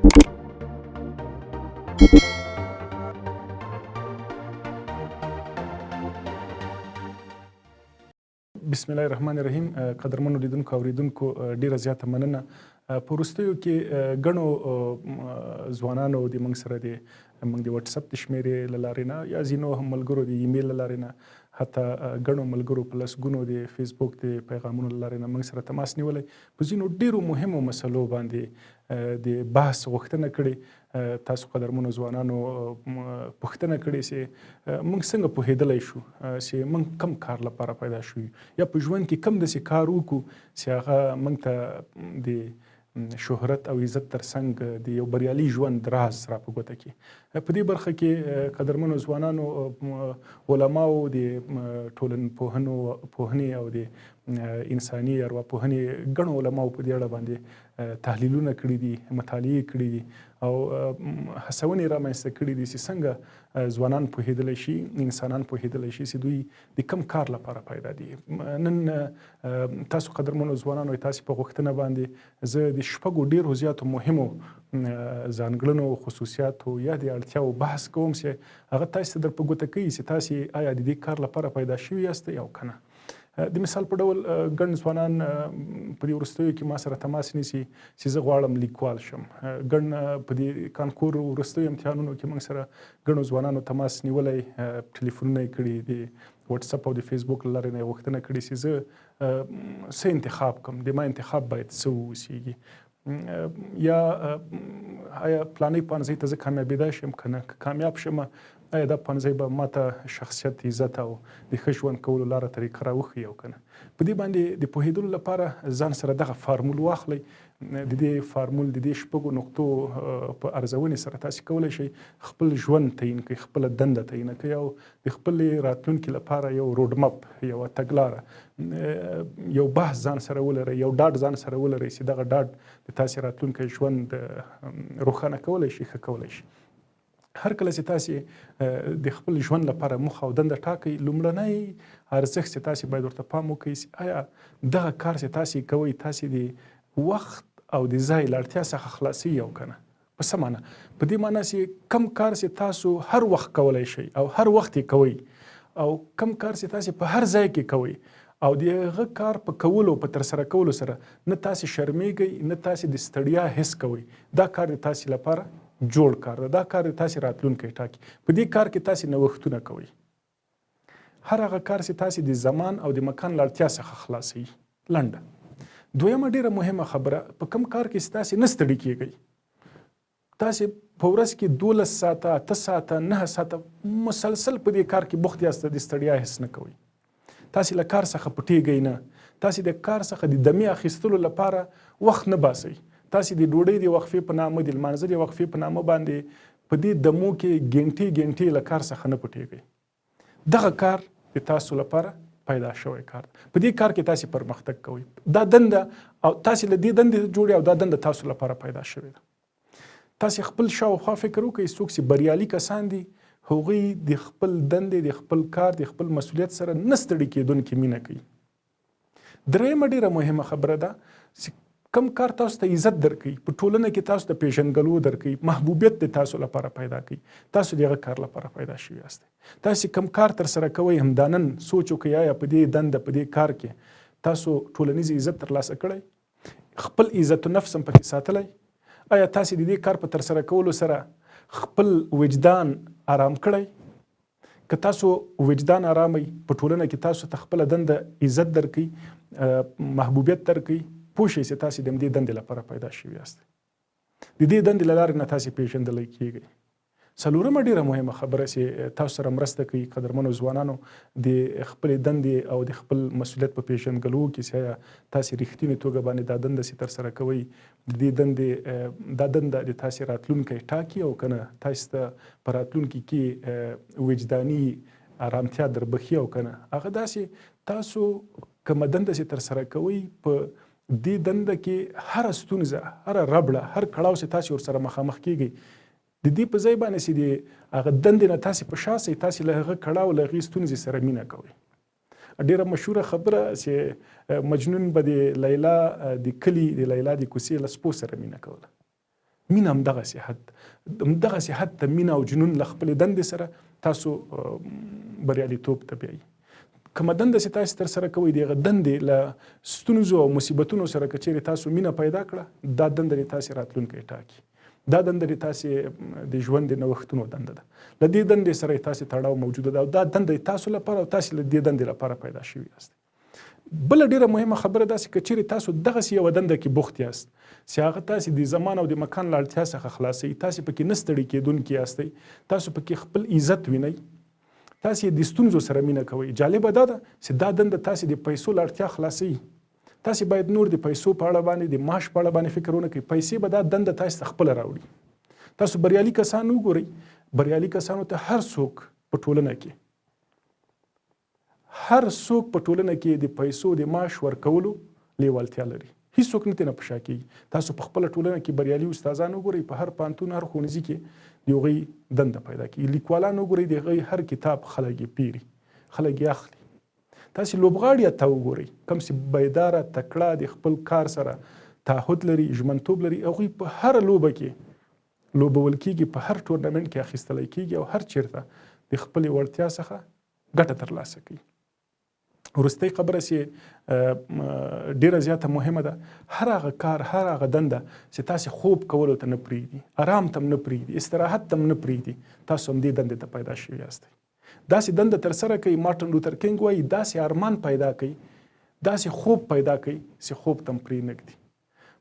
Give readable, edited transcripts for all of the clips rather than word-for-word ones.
بسم الله الرحمن الرحیم. قدرمنو لیدونکو او اوریدونکو ډیره زیاته مننه. په وروستیو کې ګڼو ځوانانو د موږ سره د واتساپ د شمیرې له لارې نه یا ځینو هم ملګرو د ایمیل له لارې نه حتی ګڼو ملګرو په لسګونو د فیسبوک د پیغامونو له لارې نه موږ سره تماس نیولی په ځینو ډیرو مهمو مسلو باندې د بحث غوښتنه کړې. تاسو قدرمنو ځوانانو پوښتنه کړې چې موږ څنګه پوهېدلی شو چې موږ کم کار لپاره پیدا شو یا په ژوند کې کم داسې کار وکړو چې هغه موږ ته د شهرت او عزت ترڅنګ د یو بریالي ژوند راز را په ګوته کړي. په دې برخه کې قدرمنو ځوانانو علماو د ټولنپوهنې او د انساني ارواپوهنې ګڼو علماو په دې اړه باندې تحلیلونه کړي دي، مطالعې کړي دي او هڅونې رامنځته کړي دي چې څنګه ځوانان پوهېدلی شي، انسانان پوهېدلی شي چې دوی د کم کار لپاره پیدا دي. نن تاسو قدرمنو ځوانانو تاسې په غوښتنه باندې زه د شپږو ډېرو زیاتو مهمو ځانګړنو خصوصیاتو یا د اړتیاو بحث کوم چې هغه تاسې ته در په ګوته کوي چې تاسې آیا د دې کار لپاره پیدا شوي یاست یا که نه. د مثال په ډول ګڼ ځوانان په دې وروستیو کې ما سره تماس نیسي چې زه غواړم لیکوال شم. ګڼ په دې کانکور وروستیو امتحانونو کې موږ سره ګڼو ځوانانو تماس نیولی، ټلیفونونه یې کړي، د واتساپ او د فیسبوک له لارې نه یې غوښتنه کړې چې زه څه انتخاب کړم، د ما انتخاب باید څه واوسیږي، یا آیا پلانۍ پوهنځۍ ته زه کامیابېدای شم که نه، که کامیاب شم آیا دا پوهنځی به ماته شخصیت، عزت او د ښه ژوند کولو لاره طریقه راوښیي او که نه. په دې باندې د پوهېدلو لپاره ځان سره دغه فارمول واخلئ. د دې فارمول د دې شپږو نقطو په ارزونې سره تاسې کولی شئ خپل ژوند تعین کړئ، خپله دنده تعینه کړئ او د خپلې راتلونکي لپاره یو روډمپ، یوه تګلاره، یو بحث ځان سره ولرئ، یو ډاډ ځان سره ولرئ چې دغه ډاډ د تاسې راتلونکی ژوند روښانه کولی شي، ښه کولی شي. هر کله چې تاسې د خپل ژوند لپاره موخه او دنده ټاکئ، لومړنی ارزښت چې تاسې باید ورته پام وکړئ چې آیا دغه کار چې تاسې کوئ تاسې د وخت او د ځای له اړتیا څخه خلاصوي او که نه. په څه معنا؟ په دې معنا چې کم کار چې تاسو هر وخت کولی شئ او هر وخت یې کوئ او کم کار چې تاسې په هر ځای کې کوئ او د هغه کار په کولو په ترسره کولو سره نه تاسې شرمېږئ، نه تاسې د ستړیا حس کوئ. دا کار د تاسې لپاره جوړ کار ده، دا کار د تاسې راتلونکی ټاکي. په دې کار کې تاسې نوښتونه کوئ. هر هغه کار چې تاسې د زمان او د مکان له اړتیا څخه خلاصوي. لنډه. دویمه ډیره مهمه خبره، په کم کار کې چې تاسې نه ستړي کیږئ، تاسې په ورځ کې 12 ساعته، 8 ساعته، 9 ساعته مسلسل په دې کار کې بوخت یاست، د ستړیا حس نه کوئ. تاسې له کار څخه پټېږئ نه، تاسې د کار څخه د دمې اخیستلو لپاره وخت نه باسئ. تاسې د ډوډۍ د وقفې په نامه، د لمانځه د وقفې په نامه باندې په دې دمو کې ګنټې له کار څخه نه پټېږئ. دغه کار د تاسو لپاره پیدا شوی کار ده. په دې کار کې تاسې پرمختګ کوئ. دا دنده او تاسې له دې دندې جوړې او دا دنده تاسو لپاره پیدا شوې ده. تاسې خپل شاوخوا فکر وکړئ، څوک چې بریالي کسان دي هغوی د خپل دندې، د خپل کار، د خپل مسؤلیت سره نه ستړي کېدونکې مینه کوي. درېیمه ډېره مهمه خبره ده چې کم کار تاسو ته عزت درکوي، په ټولنه کې تاسو ته پیژندګلو درکوي، محبوبیت د تاسو لپاره پیدا کوي، تاسو د هغه کار لپاره پیدا شوي یاست. تاسې کم کار ترسره کوئ، همدا نن سوچ وکړئ آیا په دې دنده، په دې کار کې تاسو ټولنیز عزت ترلاسه کړی، خپل عزت نفس هم پکې ساتلی، آیا تاسې د دې کار په ترسره کولو سره خپل وجدان آرام کړی. که تاسو وجدان آرامئ، په ټولنه کې تاسو ته خپله دنده عزت درکوي، محبوبیت درکوي، پوه شئ چې تاسې د همدې دندې لپاره پیدا شوي یاست. د دې دندې له لارې نه تاسې پیژندلی کیږئ. څلورمه ډېره مهمه خبره چې تاسو سره مرسته کوي قدرمنو ځوانانو د خپلې دندې او د خپل مسؤلیت په پیژندګلو کې چې آیا تاسې رښتینې توګه باندې دا دنده چې ترسره کوئ، د دې دندې دا دنده د تاسې راتلونکی ټاکي او که نه تاسې ته په راتلونکي کې وجداني ارامتیا دربخي او که نه. هغه داسې تاسو کومه دنده چې ترسره کوئ، په دې دنده کې هره ستونزه، هره ربړه، هر کړاو چې تاسې ورسره مخامخ کیږئ، د دې په ځای باندې چې د هغه دندې نه تاسې په شا سئ، تاسې له هغه کړاو، له هغې ستونزې سره مینه کوئ. ډېره مشهوره خبره چې مجنون به د لیلا د کلي، د لیلا د کوڅې له سپو سره مینه کوله. مینه همدغسې حد ته مینه او جنون له خپلې دندې سره تاسو بریالیتوب ته بیایي. کومه دنده چې تاسو ترسره کوئ د هغه دندې له ستونزو او مصیبتونو سره که چیرې تاسو مینه پیدا کړه، دا دنده د تاسې راتلونکی ټاکي. دا دنده د تاسې د ژوند د نوښتونو دنده ده. له دې دندې سره یې تاسې تړاو موجوده ده او دا دنده تاسو لپاره او تاسې له دې دندې لپاره پیدا شوي یاست. بله ډیره مهمه خبره دا چې که چیرې تاسو دغسې یوه دنده کې بوخت یاست چې هغه تاسې د زمان او د مکان له اړتیا څخه خلاصوي، تاسې پکې نه ستړي کېدونکي یاستئ، تاسو پکې خپل عزت وینئ، تاسې د ستونزو سره مینه کوئ. جالبه دا ده چې دا دنده تاسې د پیسو له اړتیا خلاصوي. تاسې باید نور د پیسو په اړه باندې، د معاش په اړه باندې فکر ونه کوئ. پیسې به دا دنده تاسې ته خپله راوړي. تاسو بریالي کسان وګورئ، بریالي کسانو ته هر څوک په ټولنه کې د پیسو د معاش ورکولو لیوالتیا لري. هیڅوک نه ترې نه په شا کېږي. تاسو په خپله ټولنه کې بریالي استادان وګورئ، په هر پوهنتون، هر ښوونځي کې د هغوی دنده پیدا کېږي. لیکوالان وګورئ، د هغوی هر کتاب خلک یې پیري، خلک یې اخلي. تاسې لوبغاړي ته وګورئ، کوم چې بیداره، تکړه، د خپل کار سره تعهد لري، ژمنتوب لري، هغوی په هره لوبه کې لوبول کېږي، په هر ټورنمنټ کې اخیستلی کېږي او هر چېرته د خپلې وړتیا څخه ګټه ترلاسه کوي. وروستۍ خبره چې ډیره زیاته مهمه ده، هر هغه کار، هر هغه دنده چې تاسې خوب کولو ته نه پرېږدي، آرام ته نه پرېږدي، استراحت ته نه پرېږدي، تاسو همدې دندې ته پیدا شوي یاستئ. داسې دنده ترسره کوئ، مارټن لوتر کینګ وایي داسې ارمان پیدا کوئ، داسې خوب پیدا کوئ چې خوب ته هم پرېنږدي.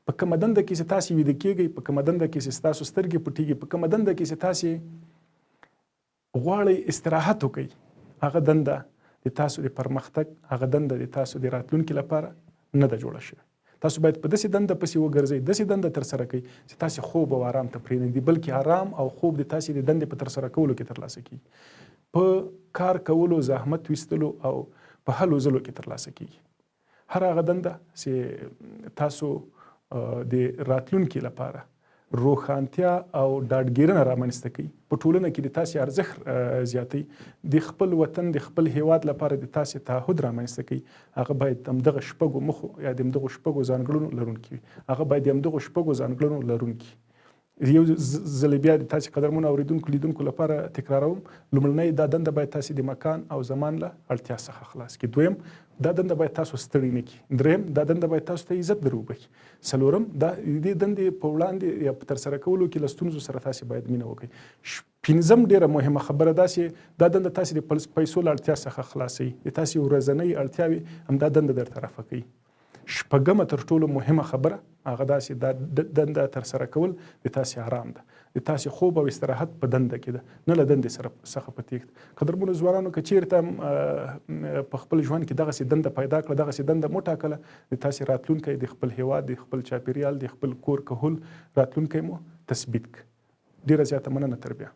په کومه دنده کې چې تاسې ویده کېږئ، په کومه دنده کې چې ستاسو سترګې پټېږي، په کومه دنده کې چې تاسې غواړئ استراحت وکړئ، هغه دنده د تاسو د پرمختګ، هغه دنده د تاسو د راتلونکي لپاره نه ده جوړه شوې. تاسو باید په داسې دنده پسې وګرځئ، داسې دنده ترسره کړئ چې تاسې خوب او آرام ته پرېنږدي، بلکې آرام او خوب د تاسې د دندې په ترسره کولو کې ترلاسه کیږي، په کار کولو، زحمت ویستلو او په هلو ځلو کې ترلاسه کیږي. هر هغه دنده چې تاسو د راتلونکي لپاره روښانتیا او ډاډګیرنه رامنځته کوي، په ټولنه کې د تاسې ارزښت زیاتوي، د خپل وطن، د خپل هیواد لپاره د تاسې تعهد رامنځته کوي، هغه باید همدغه شپږو موخو یا د همدغو شپږو ځانګړنو لرونکي وي. هغه باید د همدغو شپږو ځانګړنو لرونکي. یو ځل بیا د تاسې قدرمنو اورېدونکو لیدونکو لپاره تکراروم، لومړنی دا دنده باید تاسې د مکان او زمان له اړتیا څخه خلاص کړي. دویم، دا دنده باید تاسو ستړي نه کړي. دریم، دا دنده باید تاسو ته عزت در وبخي. څلورم، دا د دې دندې په وړاندې یا په ترسره کولو کې له ستونزو سره تاسې باید مینه وکړئ. پنځم، ډېره مهمه خبره دا چې دا دنده تاسې د پیسو له اړتیا څخه خلاصوي، د تاسې ورځنۍ اړتیاوې همدا دنده درته رفع کوي. شپږمه تر ټولو مهمه خبره هغه دا چې دا دنده ترسره کول د تاسې آرام ده، د تاسې خوب او استراحت په دنده کې ده، نه له دندې څخه په تېښته. قدرمنو ځوانانو، که چېرته په خپل ژوند کې دغسې دنده پیدا کړه، دغسې دنده مو ټاکله، د تاسې راتلونکی، د خپل هیواد، د خپل چاپېریال، د خپل کور کهول راتلونکی مو تثبیت کړه. ډېره زیاته مننه. تر بیا.